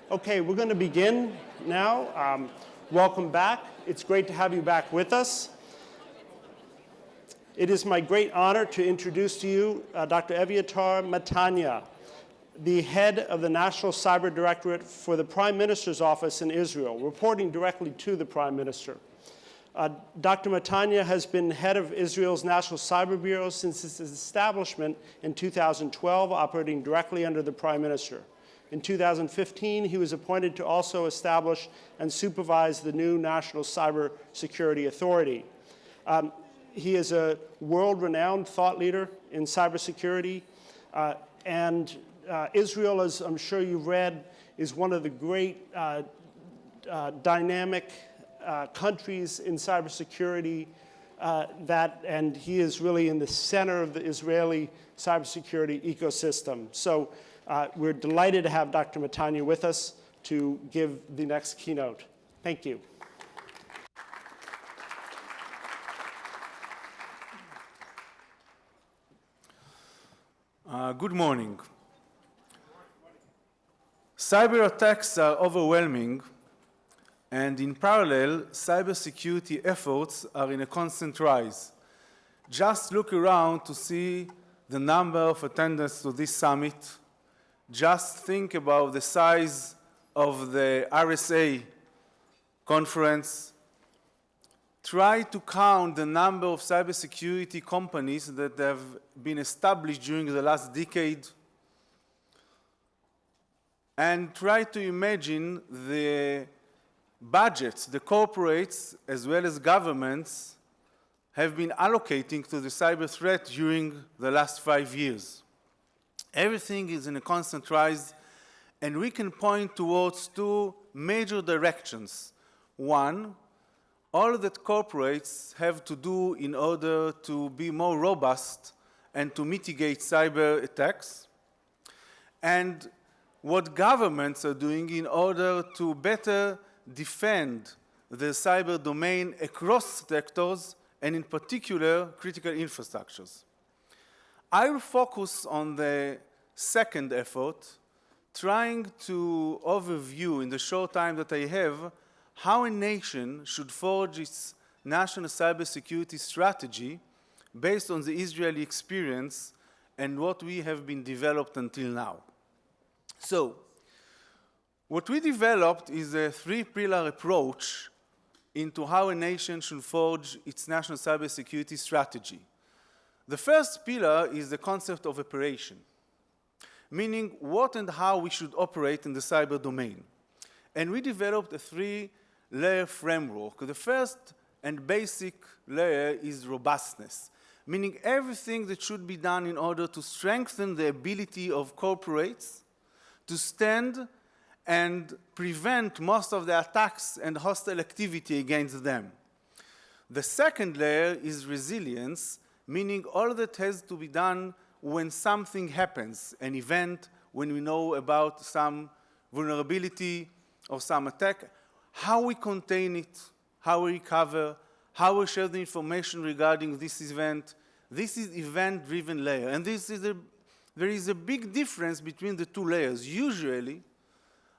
Okay, we're going to begin now. Welcome back. It's great to have you back with us. It is my great honor to introduce to you Dr. Eviatar Matania, the head of the National Cyber Directorate for the Prime Minister's Office in Israel, reporting directly to the Prime Minister. Dr. Matania has been head of Israel's National Cyber Bureau since its establishment in 2012, operating directly under the Prime Minister. In 2015, he was appointed to also establish and supervise the new National CyberSecurity Authority. He is a world-renowned thought leader in cybersecurity, and Israel, as I'm sure you've read, is one of the great dynamic countries in cybersecurity, and he is really in the center of the Israeli cybersecurity ecosystem. So we're delighted to have Dr. Matania with us to give the next keynote. Thank you. Good morning. Cyber attacks are overwhelming, and in parallel, cybersecurity efforts are in a constant rise. Just look around to see the number of attendants to this summit. Just think about the size of the RSA conference. Try to count the number of cybersecurity companies that have been established during the last decade. And try to imagine the budgets the corporates as well as governments have been allocating to the cyber threat during the last 5 years. Everything is in a constant rise, and we can point towards two major directions. One, all that corporates have to do in order to be more robust and to mitigate cyber attacks, and what governments are doing in order to better defend the cyber domain across sectors, and in particular, critical infrastructures. I will focus on the second effort, trying to overview in the short time that I have how a nation should forge its national cybersecurity strategy based on the Israeli experience and what we have been developed until now. So, what we developed is a three-pillar approach into how a nation should forge its national cybersecurity strategy. The first pillar is the concept of operation, meaning what and how we should operate in the cyber domain. And we developed a three-layer framework. The first and basic layer is robustness, meaning everything that should be done in order to strengthen the ability of corporates to stand and prevent most of the attacks and hostile activity against them. The second layer is resilience, meaning all that has to be done when something happens, an event, when we know about some vulnerability or some attack, how we contain it, how we recover, how we share the information regarding this event. This is event-driven layer, and there is a big difference between the two layers. Usually,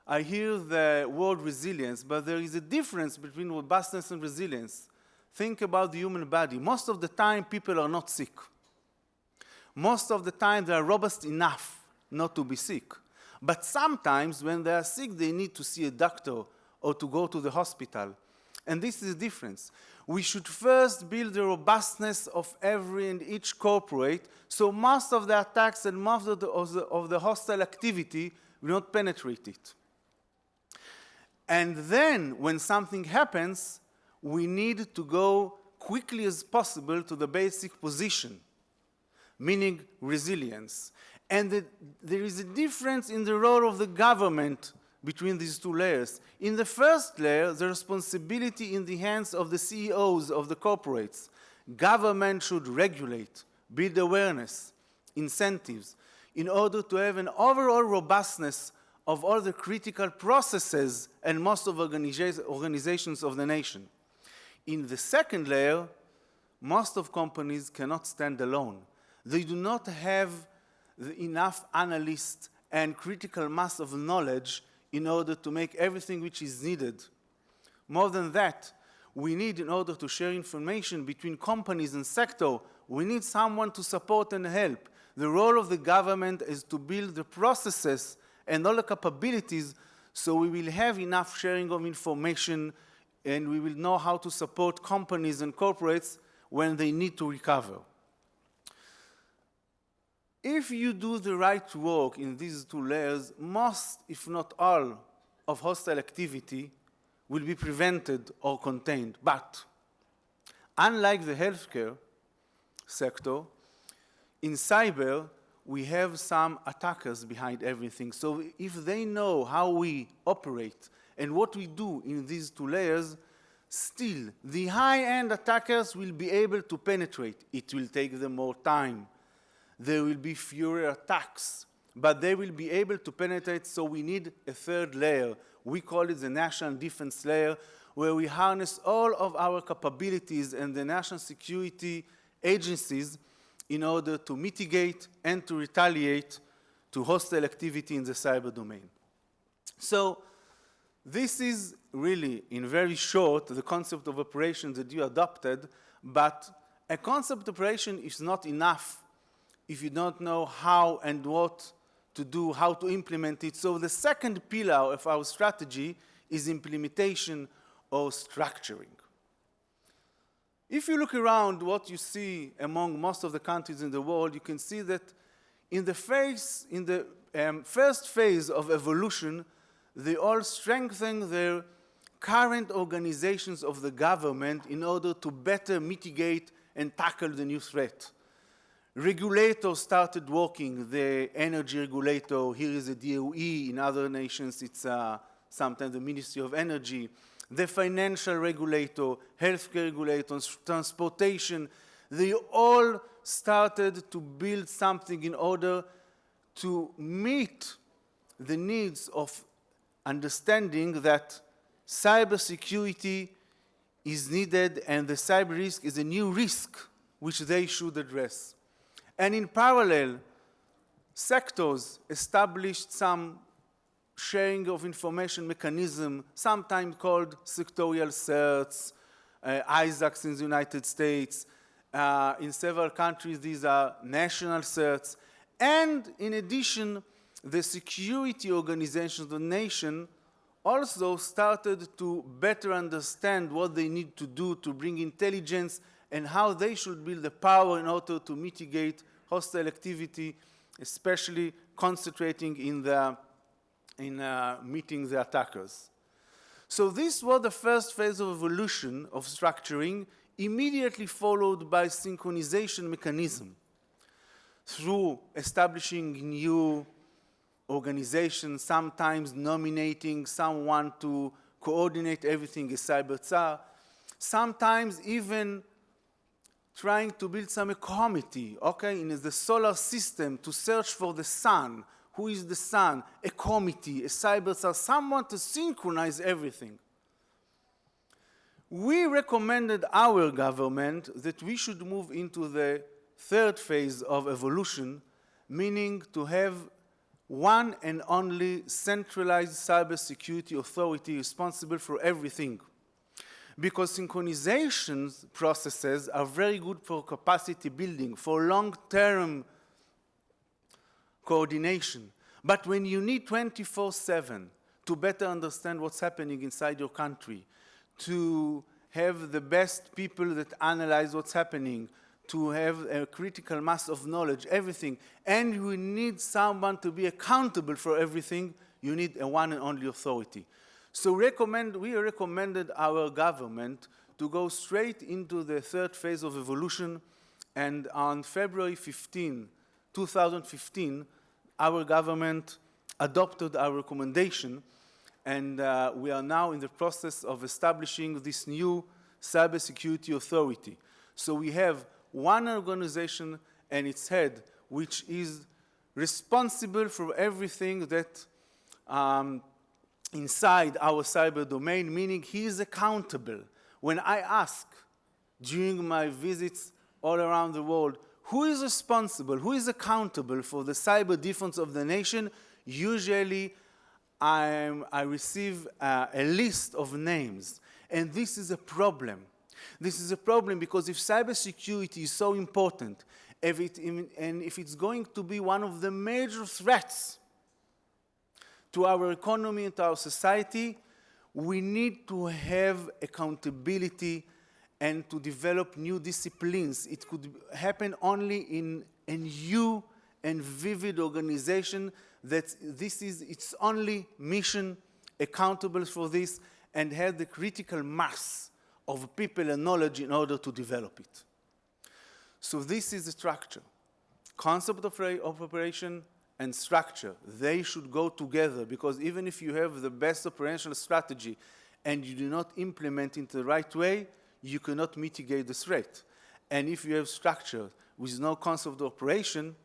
I hear the word resilience, but there is a difference between robustness and resilience. Think about the human body. Most of the time, people are not sick. Most of the time, they are robust enough not to be sick. But sometimes, when they are sick, they need to see a doctor or to go to the hospital. And this is the difference. We should first build the robustness of every and each corporate, so most of the attacks and most of the hostile activity will not penetrate it. And then, when something happens, we need to go quickly as possible to the basic position, meaning resilience. And there is a difference in the role of the government between these two layers. In the first layer, the responsibility in the hands of the CEOs of the corporates. Government should regulate, build awareness, incentives, in order to have an overall robustness of all the critical processes and most of organizations of the nation. In the second layer, most of companies cannot stand alone. They do not have enough analysts and critical mass of knowledge in order to make everything which is needed. More than that, we need, in order to share information between companies and sector, we need someone to support and help. The role of the government is to build the processes and all the capabilities so we will have enough sharing of information and we will know how to support companies and corporates when they need to recover. If you do the right work in these two layers, most, if not all, of hostile activity will be prevented or contained. But unlike the healthcare sector, in cyber, we have some attackers behind everything. So if they know how we operate and what we do in these two layers, still, the high-end attackers will be able to penetrate. It will take them more time. There will be fewer attacks, but they will be able to penetrate, so we need a third layer. We call it the national defense layer, where we harness all of our capabilities and the national security agencies in order to mitigate and to retaliate to hostile activity in the cyber domain. So this is really, in very short, the concept of operations that you adopted, but a concept operation is not enough if you don't know how and what to do, how to implement it. So the second pillar of our strategy is implementation or structuring. If you look around what you see among most of the countries in the world, you can see that in the first phase of evolution, they all strengthen their current organizations of the government in order to better mitigate and tackle the new threat. Regulators started working, the energy regulator, here is the DOE, in other nations it's sometimes the Ministry of Energy, the financial regulator, healthcare regulators, transportation, they all started to build something in order to meet the needs of understanding that cybersecurity is needed and the cyber risk is a new risk which they should address. And in parallel, sectors established some sharing of information mechanism, sometimes called sectorial certs, ISACs in the United States. In several countries, these are national certs. And in addition, the security organizations of the nation also started to better understand what they need to do to bring intelligence and how they should build the power in order to mitigate hostile activity, especially concentrating in meeting the attackers. So this was the first phase of evolution of structuring, immediately followed by synchronization mechanism through establishing new organizations, sometimes nominating someone to coordinate everything as cyber tsar, sometimes even trying to build some committee, okay, in the solar system to search for the sun. Who is the sun? A committee, a cyber tsar, someone to synchronize everything. We recommended our government that we should move into the third phase of evolution, meaning to have one and only centralized cybersecurity authority responsible for everything. Because synchronization processes are very good for capacity building, for long-term coordination. But when you need 24/7 to better understand what's happening inside your country, to have the best people that analyze what's happening, to have a critical mass of knowledge, everything, and you need someone to be accountable for everything, you need a one and only authority. So we recommended our government to go straight into the third phase of evolution, and on February 15, 2015, our government adopted our recommendation, and we are now in the process of establishing this new cybersecurity authority. So we have one organization and its head, which is responsible for everything that inside our cyber domain, meaning he is accountable. When I ask during my visits all around the world, who is responsible, who is accountable for the cyber defense of the nation, usually I receive a list of names, and this is a problem. This is a problem because if cybersecurity is so important, and if it's going to be one of the major threats to our economy and to our society, we need to have accountability and to develop new disciplines. It could happen only in a new and vivid organization that this is its only mission, accountable for this, and has the critical mass of people and knowledge in order to develop it. So this is the structure. Concept of operation and structure, they should go together, because even if you have the best operational strategy and you do not implement it the right way, you cannot mitigate the threat. And if you have structure with no concept of operation,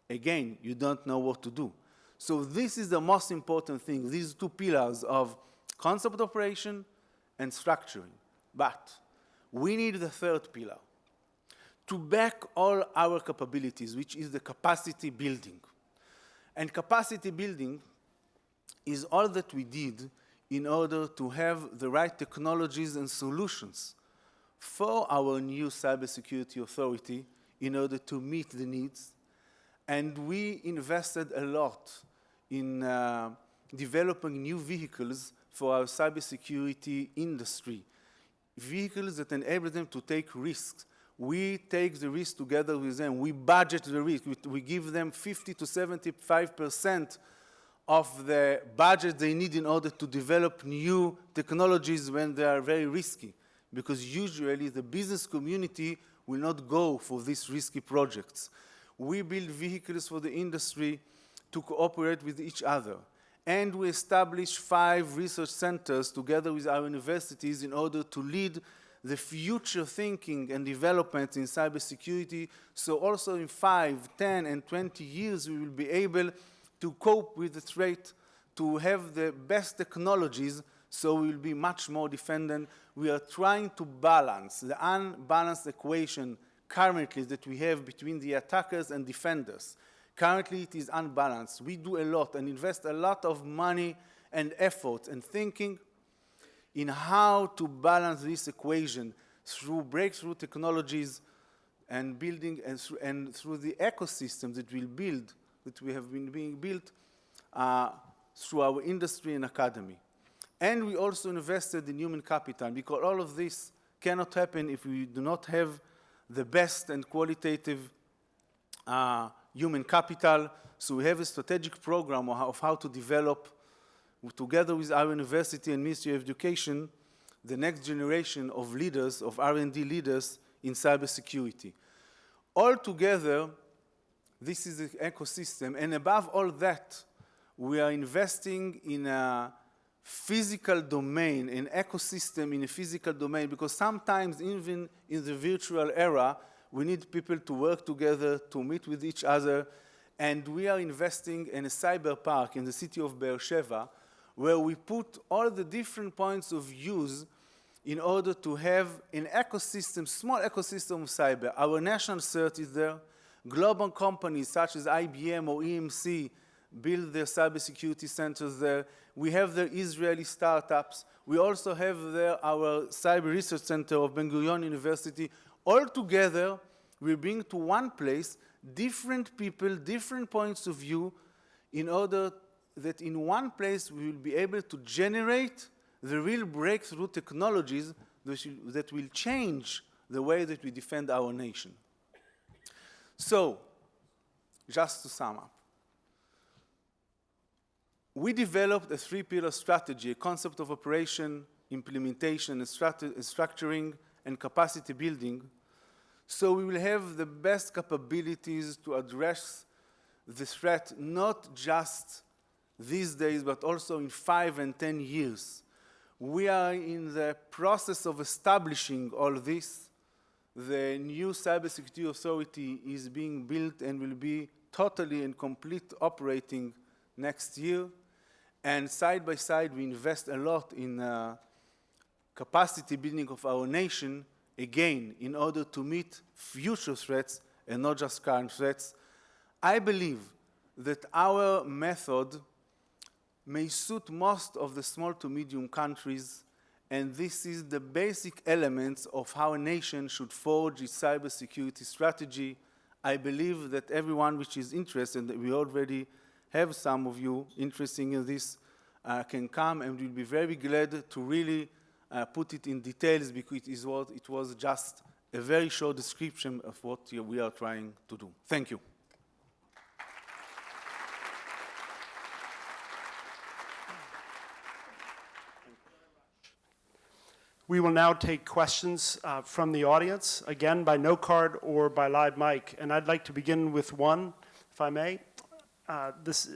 again, you don't know what to do. So this is the most important thing, these two pillars of concept operation and structuring. But we need the third pillar to back all our capabilities, which is the capacity building. And capacity building is all that we did in order to have the right technologies and solutions for our new cybersecurity authority in order to meet the needs. And we invested a lot in developing new vehicles for our cybersecurity industry, vehicles that enable them to take risks. We take the risk together with them. We budget the risk. We give them 50 to 75% of the budget they need in order to develop new technologies when they are very risky, because usually the business community will not go for these risky projects. We build vehicles for the industry to cooperate with each other. And we establish 5 research centers together with our universities in order to lead the future thinking and development in cybersecurity. So also in 5, 10, and 20 years, we will be able to cope with the threat, to have the best technologies, so we will be much more defended. We are trying to balance the unbalanced equation currently that we have between the attackers and defenders. Currently, it is unbalanced. We do a lot and invest a lot of money and effort and thinking in how to balance this equation through breakthrough technologies and building and through the ecosystem that we'll build, that we have been being built through our industry and academy. And we also invested in human capital, because all of this cannot happen if we do not have the best and qualitative human capital. So we have a strategic program of how to develop, together with our university and Ministry of Education, the next generation of leaders, of R&D leaders in cybersecurity. Altogether, this is the ecosystem, and above all that, we are investing in a physical domain, an ecosystem in a physical domain, because sometimes even in the virtual era, we need people to work together, to meet with each other, and we are investing in a cyber park in the city of Be'er Sheva, where we put all the different points of use in order to have an ecosystem, small ecosystem of cyber. Our national cert is there. Global companies such as IBM or EMC build their cybersecurity centers there. We have their Israeli startups. We also have there our cyber research center of Ben Gurion University. All together, we bring to one place different people, different points of view, in order that in one place we will be able to generate the real breakthrough technologies that will change the way that we defend our nation. So, just to sum up, we developed a 3-pillar strategy, a concept of operation, implementation, and structuring, and capacity building, so we will have the best capabilities to address the threat, not just these days, but also in 5 and 10 years. We are in the process of establishing all this. The new cybersecurity authority is being built and will be totally and complete operating next year. And side by side, we invest a lot in capacity building of our nation, again, in order to meet future threats and not just current threats. I believe that our method may suit most of the small to medium countries, and this is the basic elements of how a nation should forge its cybersecurity strategy. I believe that everyone which is interested, and we already have some of you interested in this, can come, and we'll be very glad to really put it in details, because it was just a very short description of what we are trying to do. Thank you. We will now take questions from the audience, again by note card or by live mic. And I'd like to begin with one, if I may.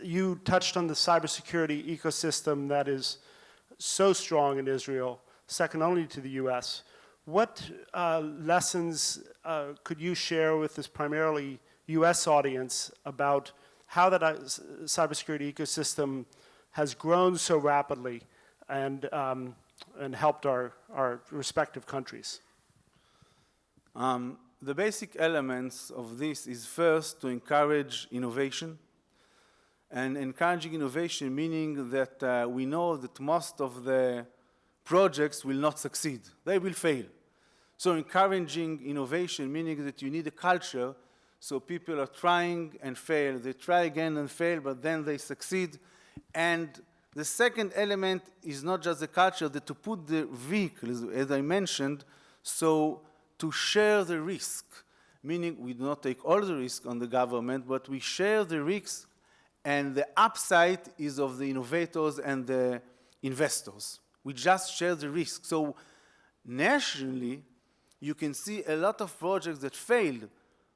You touched on the cybersecurity ecosystem that is so strong in Israel, second only to the US. What lessons could you share with this primarily US audience about how that cybersecurity ecosystem has grown so rapidly and helped our respective countries? The basic elements of this is first to encourage innovation. And encouraging innovation meaning that we know that most of the projects will not succeed. They will fail. So encouraging innovation meaning that you need a culture so people are trying and fail. They try again and fail, but then they succeed. And the second element is not just the culture, that to put the vehicles, as I mentioned, so to share the risk, meaning we do not take all the risk on the government, but we share the risks, and the upside is of the innovators and the investors. We just share the risk. So nationally, you can see a lot of projects that failed,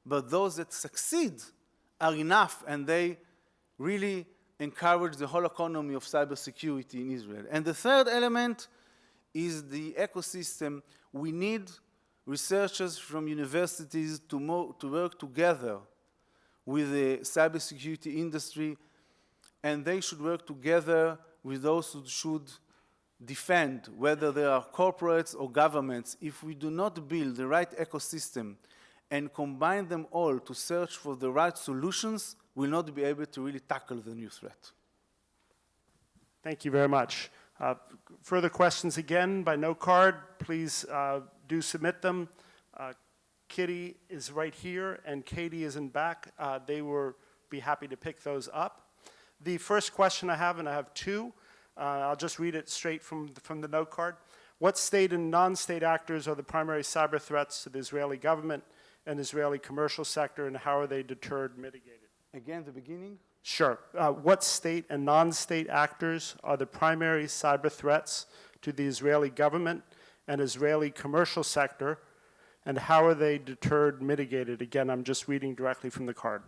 but those that succeed are enough, and they really encourage the whole economy of cybersecurity in Israel. And the third element is the ecosystem. We need researchers from universities to work together with the cybersecurity industry, and they should work together with those who should defend, whether they are corporates or governments. If we do not build the right ecosystem and combine them all to search for the right solutions, we'll not be able to really tackle the new threat. Thank you very much. Further questions again by note card, please do submit them. Kitty is right here and Katie is in back. They will be happy to pick those up. The first question I have, and I have two, I'll just read it straight from the note card. What state and non-state actors are the primary cyber threats to the Israeli government and Israeli commercial sector, and how are they deterred, mitigated? Again, the beginning? Sure. What state and non-state actors are the primary cyber threats to the Israeli government and Israeli commercial sector, and how are they deterred, mitigated? Again, I'm just reading directly from the card.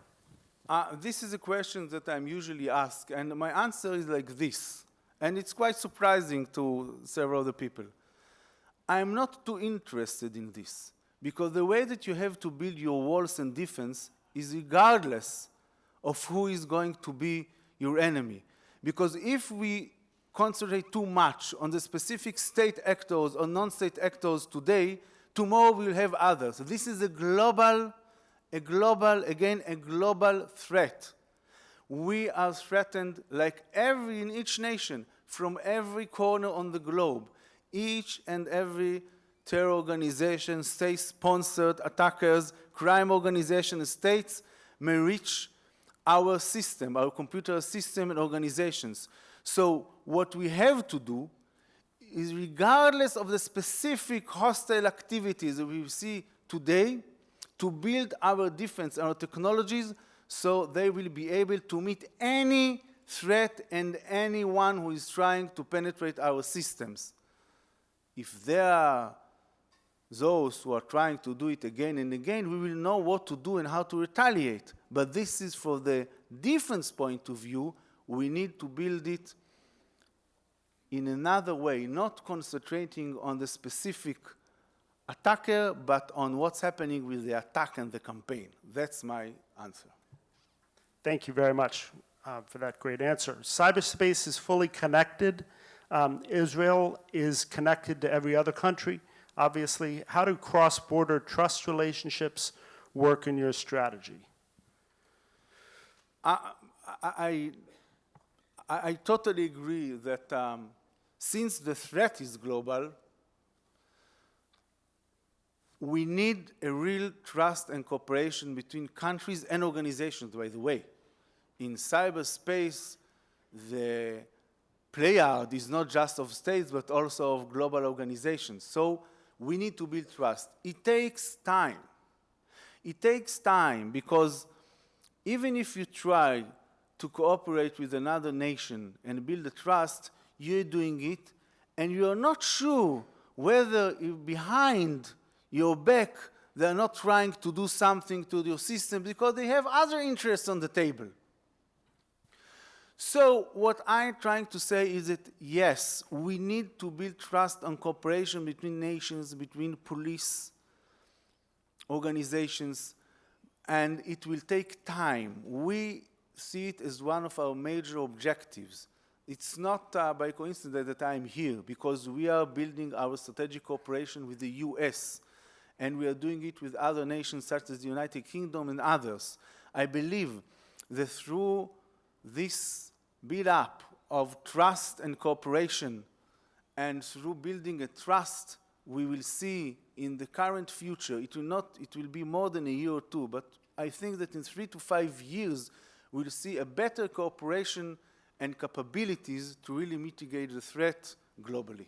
This is a question that I'm usually asked, and my answer is like this, and it's quite surprising to several other people. I'm not too interested in this, because the way that you have to build your walls and defense is regardless of who is going to be your enemy. Because if we concentrate too much on the specific state actors or non-state actors today, tomorrow we'll have others. This is a global threat. We are threatened like in each nation, from every corner on the globe. Each and every terror organization, state-sponsored attackers, crime organizations, states may reach our system, our computer system and organizations. So what we have to do is, regardless of the specific hostile activities that we see today, to build our defense, our technologies, so they will be able to meet any threat and anyone who is trying to penetrate our systems. If there are those who are trying to do it again and again, we will know what to do and how to retaliate. But this is for the defense point of view. We need to build it in another way, not concentrating on the specific attacker, but on what's happening with the attack and the campaign. That's my answer. Thank you very much for that great answer. Cyberspace is fully connected. Israel is connected to every other country. Obviously, how do cross-border trust relationships work in your I totally agree that since the threat is global, we need a real trust and cooperation between countries and organizations, by the way. In cyberspace, the playground is not just of states, but also of global organizations. So we need to build trust. It takes time. It takes time because even if you try to cooperate with another nation and build a trust, you're doing it, and you're not sure whether behind your back they're not trying to do something to your system because they have other interests on the table. So what I'm trying to say is that, yes, we need to build trust and cooperation between nations, between police organizations, and it will take time. We see it as one of our major objectives. It's not by coincidence that I'm here, because we are building our strategic cooperation with the US, and we are doing it with other nations such as the United Kingdom and others. I believe that through this build-up of trust and cooperation, and through building a trust, we will see in the current future, it will be more than a year or two, but I think that in 3 to 5 years, we'll see a better cooperation and capabilities to really mitigate the threat globally.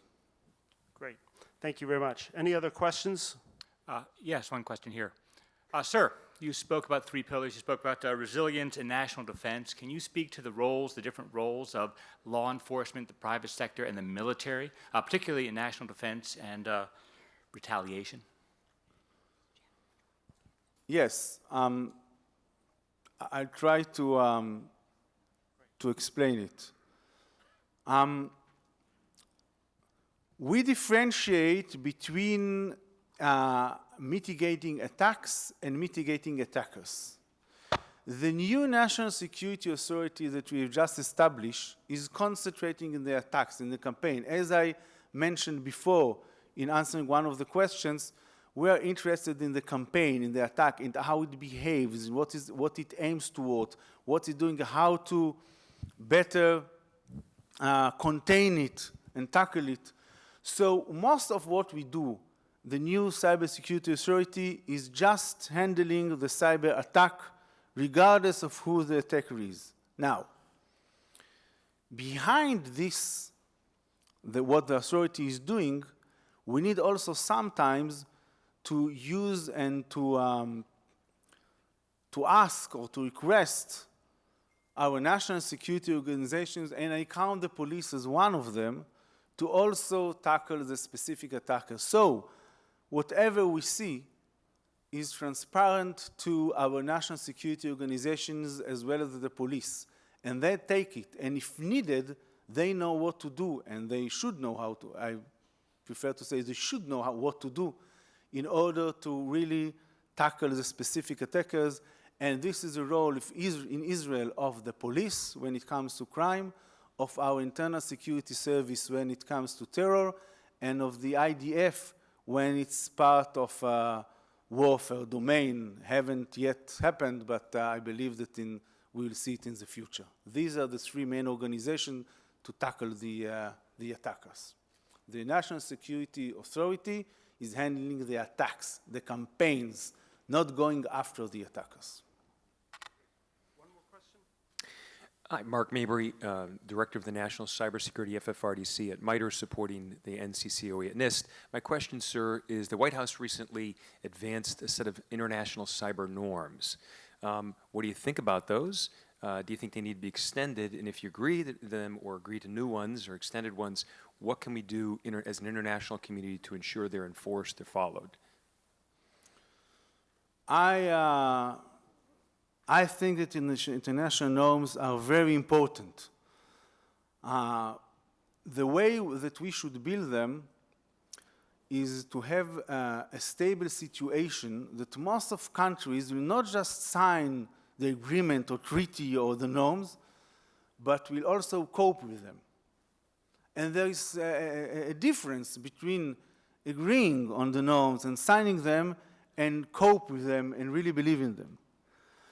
Great. Thank you very much. Any other questions? Yes, one question here. Sir, you spoke about 3 pillars. You spoke about resilience and national defense. Can you speak to the roles, the different roles of law enforcement, the private sector, and the military, particularly in national defense and retaliation? Yes. I'll try to explain it. We differentiate between mitigating attacks and mitigating attackers. The new National Security Authority that we have just established is concentrating in the attacks, in the campaign. As I mentioned before in answering one of the questions, we are interested in the campaign, in the attack, in how it behaves, what it aims toward, what it's doing, how to better contain it and tackle it. So most of what we do, the new Cybersecurity Authority is just handling the cyber attack regardless of who the attacker is. Now, behind this, what the authority is doing, we need also sometimes to use and to ask or to request our national security organizations, and I count the police as one of them, to also tackle the specific attacker. So, whatever we see is transparent to our national security organizations as well as the police. And they take it, and if needed, they know what to do, and they should know how to. I prefer to say they should know what to do in order to really tackle the specific attackers. And this is a role in Israel of the police when it comes to crime, of our internal security service when it comes to terror, and of the IDF when it's part of warfare domain. Haven't yet happened, but I believe that we will see it in the future. These are the 3 main organizations to tackle the attackers. The National Security Authority is handling the attacks, the campaigns, not going after the attackers. One more question? Hi, Mark Mabry, Director of the National Cybersecurity FFRDC at MITRE, supporting the NCCOE at NIST. My question, sir, is the White House recently advanced a set of international cyber norms. What do you think about those? Do you think they need to be extended? And if you agree to them or agree to new ones or extended ones, what can we do as an international community to ensure they're enforced or followed? I think that international norms are very important. The way that we should build them is to have a stable situation that most of countries will not just sign the agreement or treaty or the norms, but will also cope with them. And there is a difference between agreeing on the norms and signing them and cope with them and really believe in them.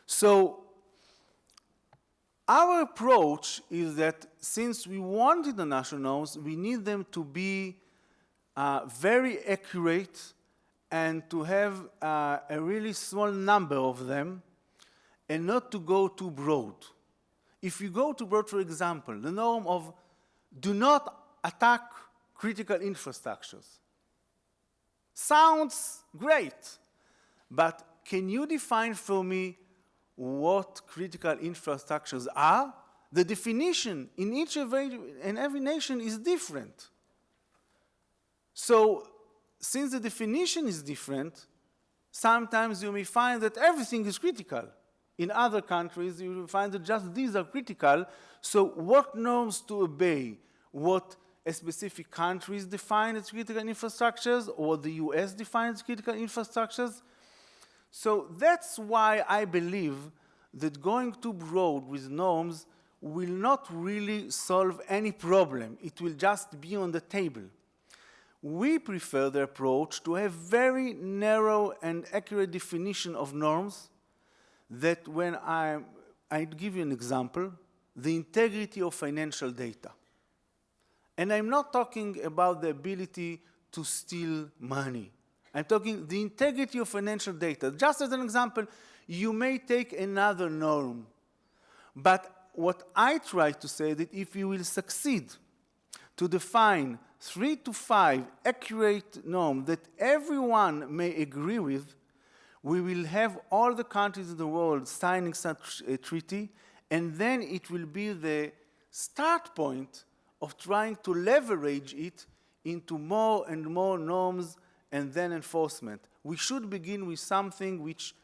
So Our approach is that since we want international norms, we need them to be very accurate and to have a really small number of them and not to go too broad. If you go too broad, for example, the norm of do not attack critical infrastructures sounds great, but can you define for me what critical infrastructures are? The definition in each and every nation is different. So, since the definition is different, sometimes you may find that everything is critical. In other countries, you will find that just these are critical. So, what norms to obey? What a specific countries define as critical infrastructures, or the US defines critical infrastructures? So that's why I believe that going too broad with norms will not really solve any problem. It will just be on the table. We prefer the approach to have very narrow and accurate definition of norms that when I'd give you an example, the integrity of financial data. And I'm not talking about the ability to steal money. I'm talking the integrity of financial data. Just as an example, you may take another norm. But what I try to say is that if you will succeed to define 3 to 5 accurate norms that everyone may agree with, we will have all the countries in the world signing such a treaty, and then it will be the start point of trying to leverage it into more and more norms and then enforcement. We should begin with something which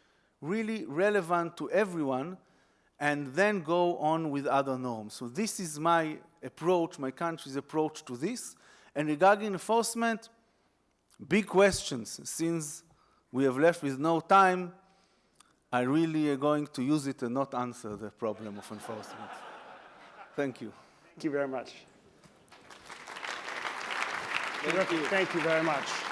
really relevant to everyone and then go on with other norms. So this is my approach, my country's approach to this. And regarding enforcement, big questions. Since we have left with no time, I really am going to use it and not answer the problem of enforcement. Thank you. Thank you very much. Thank you very much.